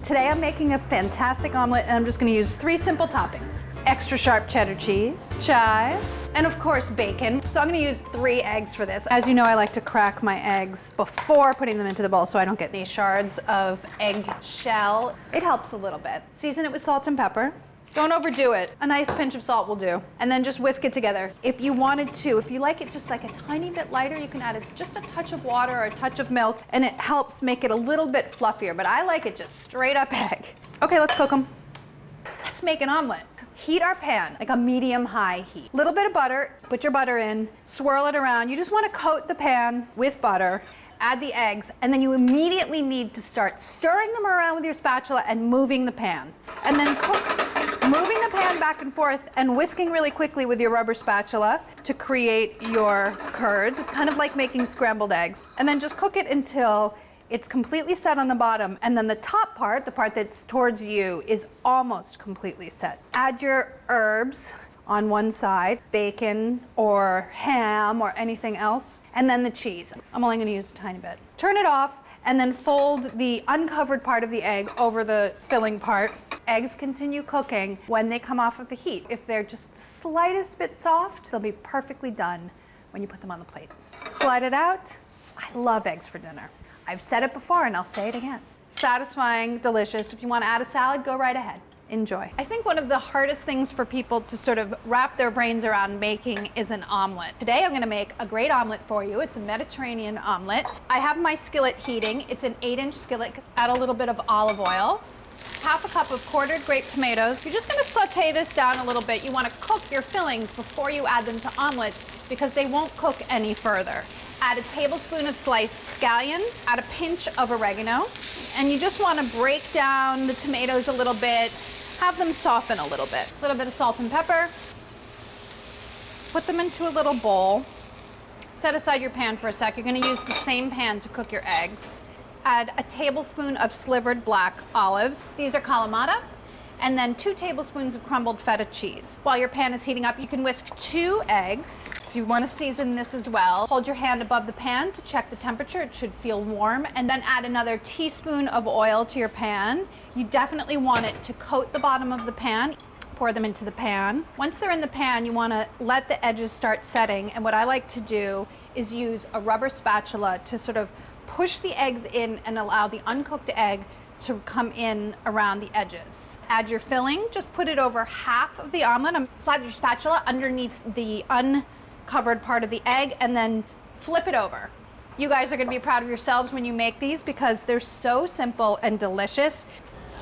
Today I'm making a fantastic omelet and I'm just gonna use 3 simple toppings. Extra sharp cheddar cheese, chives, and of course bacon. So I'm gonna use 3 eggs for this. As you know, I like to crack my eggs before putting them into the bowl so I don't get any shards of egg shell. It helps a little bit. Season it with salt and pepper. Don't overdo it. A nice pinch of salt will do. And then just whisk it together. If you wanted to, if you like it just like a tiny bit lighter, you can add just a touch of water or a touch of milk, and it helps make it a little bit fluffier, but I like it just straight up egg. Okay, let's cook them. Let's make an omelet. Heat our pan, like a medium-high heat. Little bit of butter, put your butter in, swirl it around. You just want to coat the pan with butter. Add the eggs, and then you immediately need to start stirring them around with your spatula and moving the pan. And then cook, moving the pan back and forth and whisking really quickly with your rubber spatula to create your curds. It's kind of like making scrambled eggs. And then just cook it until it's completely set on the bottom, and then the top part, the part that's towards you, is almost completely set. Add your herbs on one side, bacon or ham or anything else, and then the cheese. I'm only gonna use a tiny bit. Turn it off and then fold the uncovered part of the egg over the filling part. Eggs continue cooking when they come off of the heat. If they're just the slightest bit soft, they'll be perfectly done when you put them on the plate. Slide it out. I love eggs for dinner. I've said it before and I'll say it again. Satisfying, delicious. If you want to add a salad, go right ahead. Enjoy. I think one of the hardest things for people to sort of wrap their brains around making is an omelet. Today I'm gonna make a great omelet for you. It's a Mediterranean omelet. I have my skillet heating. It's an 8-inch skillet. Add a little bit of olive oil. Half a cup of quartered grape tomatoes. You're just gonna saute this down a little bit. You wanna cook your fillings before you add them to omelets because they won't cook any further. Add a tablespoon of sliced scallion, add a pinch of oregano, and you just wanna break down the tomatoes a little bit, have them soften a little bit. A little bit of salt and pepper. Put them into a little bowl. Set aside your pan for a sec. You're gonna use the same pan to cook your eggs. Add a tablespoon of slivered black olives. These are Kalamata. And then 2 tablespoons of crumbled feta cheese. While your pan is heating up, you can whisk 2 eggs. So you want to season this as well. Hold your hand above the pan to check the temperature. It should feel warm. And then add another teaspoon of oil to your pan. You definitely want it to coat the bottom of the pan. Pour them into the pan. Once they're in the pan, you want to let the edges start setting. And what I like to do is use a rubber spatula to sort of push the eggs in and allow the uncooked egg to come in around the edges. Add your filling, just put it over half of the omelet. Slide your spatula underneath the uncovered part of the egg and then flip it over. You guys are gonna be proud of yourselves when you make these because they're so simple and delicious.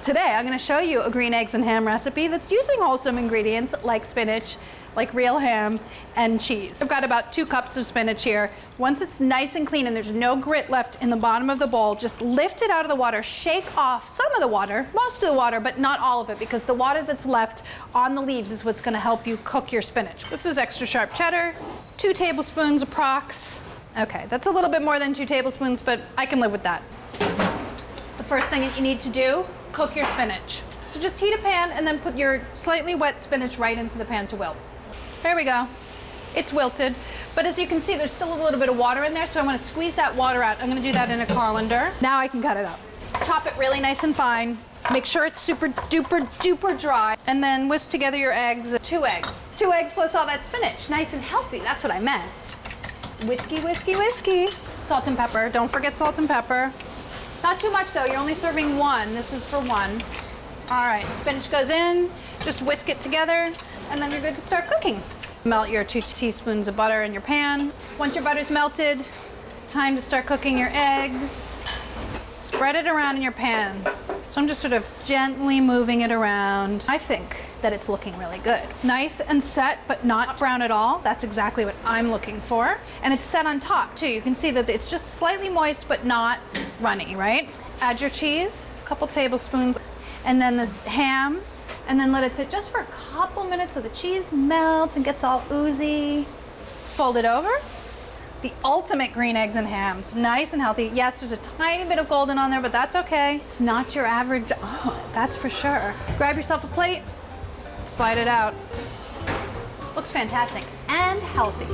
Today, I'm gonna show you a green eggs and ham recipe that's using wholesome ingredients like spinach, like real ham, and cheese. I've got about 2 cups of spinach here. Once it's nice and clean and there's no grit left in the bottom of the bowl, just lift it out of the water, shake off some of the water, most of the water, but not all of it, because the water that's left on the leaves is what's gonna help you cook your spinach. This is extra sharp cheddar, 2 tablespoons approx. Okay, that's a little bit more than 2 tablespoons, but I can live with that. The first thing that you need to do, cook your spinach. So just heat a pan and then put your slightly wet spinach right into the pan to wilt. There we go. It's wilted, but as you can see, there's still a little bit of water in there, so I'm gonna squeeze that water out. I'm gonna do that in a colander. Now I can cut it up. Chop it really nice and fine. Make sure it's super duper duper dry, and then whisk together your eggs. 2 eggs. 2 eggs plus all that spinach. Nice and healthy, that's what I meant. Whiskey, whiskey, whiskey. Salt and pepper, don't forget salt and pepper. Not too much though, you're only serving 1. This is for 1. All right, spinach goes in, just whisk it together, and then you're good to start cooking. Melt your 2 teaspoons of butter in your pan. Once your butter's melted, time to start cooking your eggs. Spread it around in your pan. So I'm just sort of gently moving it around. I think that it's looking really good. Nice and set, but not brown at all. That's exactly what I'm looking for. And it's set on top too. You can see that it's just slightly moist, but not runny, right? Add your cheese, a couple tablespoons, and then the ham, and then let it sit just for a couple minutes so the cheese melts and gets all oozy. Fold it over. The ultimate green eggs and hams, nice and healthy. Yes, there's a tiny bit of golden on there, but that's okay. It's not your average omelet, that's for sure. Grab yourself a plate, slide it out. Looks fantastic and healthy.